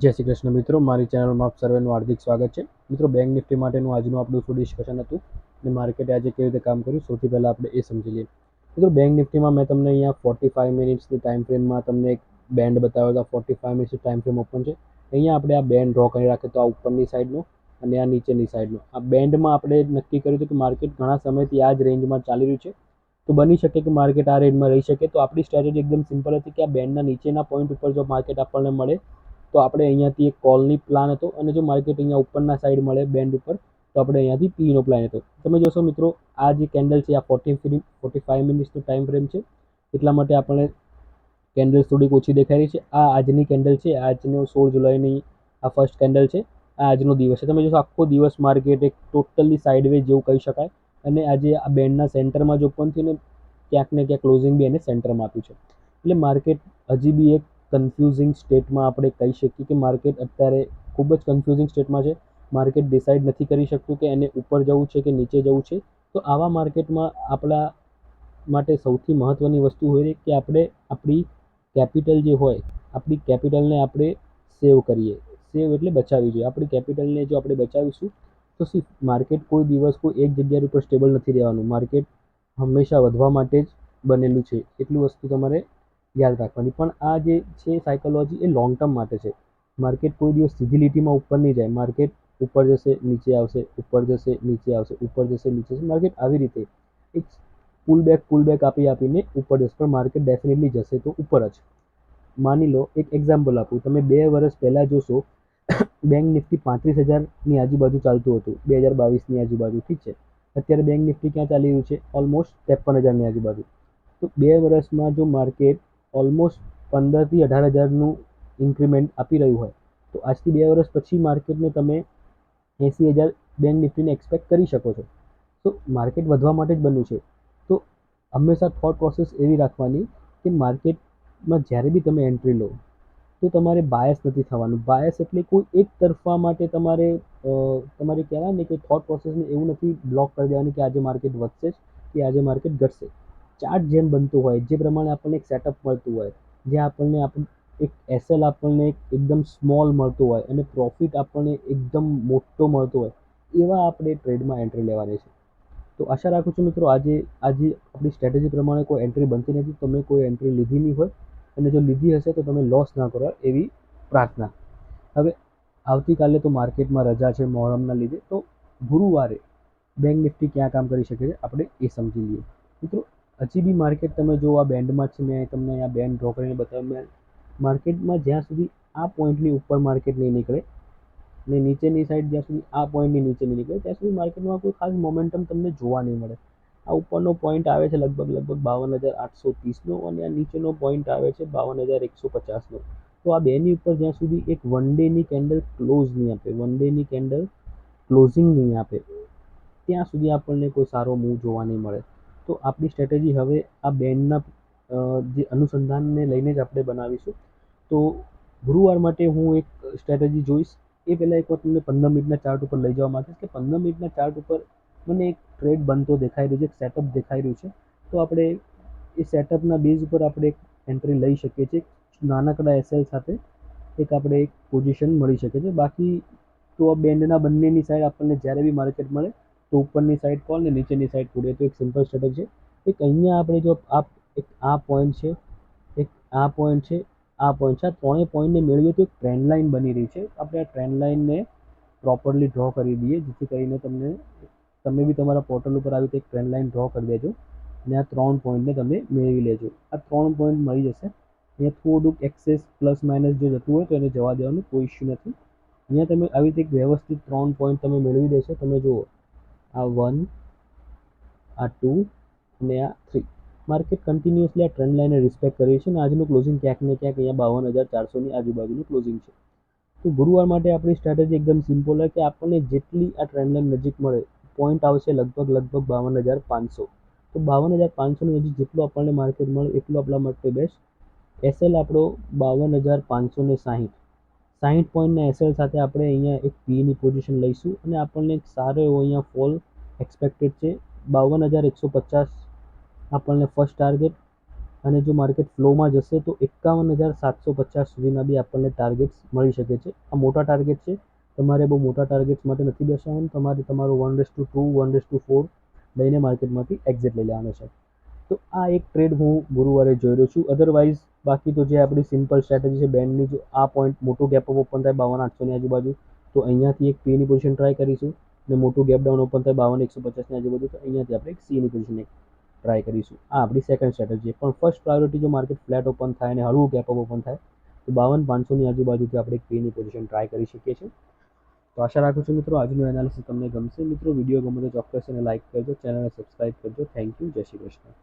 જય શ્રી કૃષ્ણ મિત્રો, મારી ચેનલમાં આપ સર્વેનું હાર્દિક સ્વાગત છે. મિત્રો, બેંક નિફ્ટી માટેનું આજનું આપણું શું ડિસ્કશન હતું અને માર્કેટ આજે કેવી રીતે કામ કર્યું, સૌથી પહેલાં આપણે એ સમજી લઈએ. મિત્રો, બેંક નિફ્ટીમાં મેં તમને અહીંયા 45 મિનિટ્સની ટાઈમ ફ્રેમમાં તમને એક બેન્ડ બતાવ્યો હતો. 45 મિનિટ્સની ટાઈમ ફ્રેમ ઓપન છે. અહીંયા આપણે આ બેન્ડ ડ્રો કરી રાખીએ તો આ ઉપરની સાઈડનો અને આ નીચેની સાઈડનો. આ બેન્ડમાં આપણે નક્કી કર્યું હતું કે માર્કેટ ઘણા સમયથી આ જ રેન્જમાં ચાલી રહ્યું છે, તો બની શકે કે માર્કેટ આ રેન્જમાં રહી શકે. તો આપણી સ્ટ્રેટેજી એકદમ સિમ્પલ હતી કે આ બેન્ડના નીચેના પોઈન્ટ ઉપર જો માર્કેટ આપણને મળે તો આપણે અહીંયાથી એક કોલની પ્લાન હતો, અને જો માર્કેટ અહીંયા ઉપરના સાઈડ મળે બેન્ડ ઉપર તો આપણે અહીંયાથી પીનો પ્લાન હતો. તમે જોશો મિત્રો, આ જે કેન્ડલ છે આ 45 મિનિટ્સનો ટાઈમ ફ્રેમ છે, એટલા માટે આપણે કેન્ડલ થોડીક ઓછી દેખાઈ રહી છે. આ આજની કેન્ડલ છે, આજનો 16 જુલાઈની આ ફર્સ્ટ કેન્ડલ છે. આ આજનો દિવસ છે. તમે જોશો આખો દિવસ માર્કેટ એક ટોટલી સાઇડવેઝ જેવું કહી શકાય, અને આજે આ બેન્ડના સેન્ટરમાં જો ઓપન થયું ને ક્યાંક ને ક્યાંક ક્લોઝિંગ બી એને સેન્ટરમાં આપ્યું છે. એટલે માર્કેટ હજી બી એક કન્ફ્યુઝિંગ સ્ટેટમાં આપણે કહી શકીએ કે માર્કેટ અત્યારે ખૂબ જ કન્ફ્યુઝિંગ સ્ટેટમાં છે. માર્કેટ ડિસાઇડ નથી કરી શકતું કે એને ઉપર જવું છે કે નીચે જવું છે. તો આવા માર્કેટમાં આપણા માટે સૌથી મહત્ત્વની વસ્તુ હોય કે આપણે આપણી કેપિટલ જે હોય, આપણી કેપિટલને આપણે સેવ કરીએ. સેવ એટલે બચાવવી જોઈએ. આપણી કેપિટલને જો આપણે બચાવીશું તો માર્કેટ કોઈ દિવસ કોઈ એક જગ્યા ઉપર સ્ટેબલ નથી રહેવાનું. માર્કેટ હંમેશા વધવા માટે જ બનેલું છે. એટલી વસ્તુ તમારે યાદ રાખવાની. પણ આ જે છે સાયકોલોજી એ લોંગ ટર્મ માટે છે. માર્કેટ કોઈ દિવસ સીધી લીટીમાં ઉપર નહીં જાય. માર્કેટ ઉપર જશે, નીચે આવશે, ઉપર જશે, નીચે આવશે, ઉપર જશે, નીચે જશે. માર્કેટ આવી રીતે એક પુલ બેક આપીને ઉપર જશે, પણ માર્કેટ ડેફિનેટલી જશે તો ઉપર જ. માની લો, એક એક્ઝામ્પલ આપું. તમે 2 વર્ષ પહેલાં જોશો, બેંક નિફ્ટી 35,000ની આજુબાજુ ચાલતું હતું, 2022ની આજુબાજુ. ઠીક છે. અત્યારે બેંક નિફ્ટી ક્યાં ચાલી રહ્યું છે? ઓલમોસ્ટ 53,000ની આજુબાજુ. તો 2 વર્ષમાં જો માર્કેટ ઓલમોસ્ટ 15,000 થી 18,000નું ઇન્ક્રીમેન્ટ આપી રહ્યું હોય, તો આજથી 2 વર્ષ પછી માર્કેટને તમે 80,000 બેંક નિફ્ટીને એક્સપેક્ટ કરી શકો છો. તો માર્કેટ વધવા માટે જ બન્યું છે. તો હંમેશા થોટ પ્રોસેસ એવી રાખવાની કે માર્કેટમાં જ્યારે બી તમે એન્ટ્રી લો તો તમારે બાયસ નથી થવાનું. બાયસ એટલે કોઈ એક તરફા માટે તમારે કહેવાય ને કે થોટ પ્રોસેસને એવું નથી બ્લોક કરી દેવાની કે આજે માર્કેટ વધશે કે આજે માર્કેટ ઘટશે. ચાર્ટ જેમ બનતું હોય, જે પ્રમાણે આપણને એક સેટઅપ મળતું હોય, જે આપણને એક એસએલ આપણને એકદમ સ્મોલ મળતું હોય અને પ્રોફિટ આપણને એકદમ મોટો મળતો હોય, એવા આપણે ટ્રેડમાં એન્ટ્રી લેવાની છે. તો આશા રાખું છું મિત્રો, આજે આપણી સ્ટ્રેટેજી પ્રમાણે કોઈ એન્ટ્રી બનતી નથી. તમે કોઈ એન્ટ્રી લીધી નહીં હોય, અને જો લીધી હશે તો તમે લોસ ના કરો એવી પ્રાર્થના. હવે આવતીકાલે તો માર્કેટમાં રજા છે મોહરમના લીધે, તો ગુરુવારે બેંક નિફ્ટી ક્યાં કામ કરી શકે છે આપણે એ સમજી લઈએ. મિત્રો, હજી બી માર્કેટ તમે જો આ બેન્ડમાં છે, મેં તમને આ બેન્ડ ડ્રો કરીને બતાવ્યું. માર્કેટમાં જ્યાં સુધી આ પોઈન્ટની ઉપર માર્કેટ નહીં નીકળે ને નીચેની સાઈડ જ્યાં સુધી આ પોઈન્ટની નીચે નહીં નીકળે, ત્યાં સુધી માર્કેટમાં કોઈ ખાસ મોમેન્ટમ તમને જોવા નહીં મળે. આ ઉપરનો પોઈન્ટ આવે છે લગભગ 52,830નો, અને આ નીચેનો પોઈન્ટ આવે છે 52,150નો. તો આ બેની ઉપર જ્યાં સુધી એક વન ડેની કેન્ડલ ક્લોઝ નહીં આપે, વન ડેની કેન્ડલ ક્લોઝિંગ નહીં આપે, ત્યાં સુધી આપણને કોઈ સારો મૂવ જોવા નહીં મળે. તો આપણી સ્ટ્રેટેજી હવે આ બેન્ડના જે અનુસંધાનને લઈને જ આપણે બનાવીશું. તો ગુરુવાર માટે હું એક સ્ટ્રેટેજી જોઈશ. એ પહેલાં એક વાર તમને 15 મિનિટના ચાર્ટ ઉપર લઈ જવા માંગીશ કે 15 મિનિટના ચાર્ટ ઉપર મને એક ટ્રેડ બનતો દેખાઈ રહ્યો છે, એક સેટઅપ દેખાઈ રહ્યું છે. તો આપણે એ સેટઅપના બેઝ ઉપર આપણે એક એન્ટ્રી લઈ શકીએ છીએ. નાનકડા એસએલ સાથે આપણે એક પોઝિશન મળી શકે છે. બાકી તો આ બેન્ડના બંનેની સાઈડ આપણને જ્યારે બી માર્કેટ મળે તો ઉપરની સાઈડ કોલ ને નીચેની સાઈડ પૂરે. તો એક સિમ્પલ સ્ટ્રેટેજી છે. એક અહીંયા આપણે જો એક આ પોઈન્ટ છે, એક આ પોઈન્ટ છે, આ પોઈન્ટ છે, આ ત્રણેય પોઈન્ટને મેળવીએ તો એક ટ્રેન્ડ લાઇન બની રહી છે. આપણે આ ટ્રેન્ડ લાઇનને પ્રોપરલી ડ્રો કરી દઈએ, જેથી કરીને તમે બી તમારા પોર્ટલ ઉપર આવી રીતે એક ટ્રેન્ડ લાઇન ડ્રો કરી દેજો અને આ 3 પોઈન્ટને તમે મેળવી લેજો. આ 3 પોઈન્ટ મળી જશે. અહીંયા થોડુંક એક્સેસ પ્લસ માઇનસ જો જતું હોય તો એને જવા દેવાનું, કોઈ ઇશ્યુ નથી. અહીંયા તમે આવી રીતે એક વ્યવસ્થિત 3 પોઈન્ટ તમે મેળવી દેશો. તમે જુઓ, આ 1, આ 2 અને આ 3. માર્કેટ કન્ટિન્યુઅસલી આ ટ્રેન્ડ લાઇનને રિસ્પેક્ટ કરી છે, અને આજનું ક્લોઝિંગ ક્યાંક ને ક્યાંક અહીંયા 52,400ની આજુબાજુનું ક્લોઝિંગ છે. તો ગુરુવાર માટે આપણી સ્ટ્રેટેજી એકદમ સિમ્પલ હોય કે આપણને જેટલી આ ટ્રેન્ડ લાઇન નજીક મળે, પોઈન્ટ આવશે લગભગ 52,500. તો 52,500ની નજીક જેટલું આપણને માર્કેટ મળે એટલું આપણા માટે બેસ્ટ. એસએલ આપણો 52,560. 60 પોઈન્ટના એસએલ સાથે આપણે અહીંયા એક પીની પોઝિશન લઈશું, અને આપણને એક સારો એવો અહીંયા ફોલ એક્સપેક્ટેડ છે. 52,150 આપણને ફર્સ્ટ ટાર્ગેટ, અને જો માર્કેટ ફ્લોમાં જશે તો 51,750 સુધીના બી આપણને ટાર્ગેટ્સ મળી શકે છે. આ મોટા ટાર્ગેટ છે. તમારે બહુ મોટા ટાર્ગેટ્સ માટે નથી બેસવાનું. તમારે તમારું 1:2 1:4 લઈને માર્કેટમાંથી એક્ઝિટ લઈ લેવાનું છે. તો આ એક ટ્રેડ હું ગુરુવારે જોઈ રહ્યો છું. અધરવાઇઝ બાકી તો જે આપણી સિમ્પલ સ્ટ્રેટેજી છે બેન્ડની, જો આ પોઈન્ટ મોટું ગેપ અપ ઓપન થાય 52,800ની આજુબાજુ તો અહીંયાથી એક પીની પોઝિશન ટ્રાય કરીશું, અને મોટું ગેપ ડાઉન ઓપન થાય 52,150ની આજુબાજુ તો અહીંયાથી આપણે એક સીની પોઝિશન ટ્રાય કરીશું. આ આપણી સેકન્ડ સ્ટ્રેટેજી છે. પણ ફર્સ્ટ પ્રાયોરિટી જો માર્કેટ ફ્લેટ ઓપન થાય અને હળવું ગેપ અપ ઓપન થાય તો 52,500ની આજુબાજુથી આપણે એક પીની પોઝિશન ટ્રાય કરી શકીએ છીએ. તો આશા રાખું છું મિત્રો આજનું એનાલિસિસ તમને ગમશે. મિત્રો વિડીયો ગમે તો ચોક્કસ એને લાઇક કરજો, ચેનલને સબસ્ક્રાઇબ કરજો. Thank you. જય શ્રી કૃષ્ણ.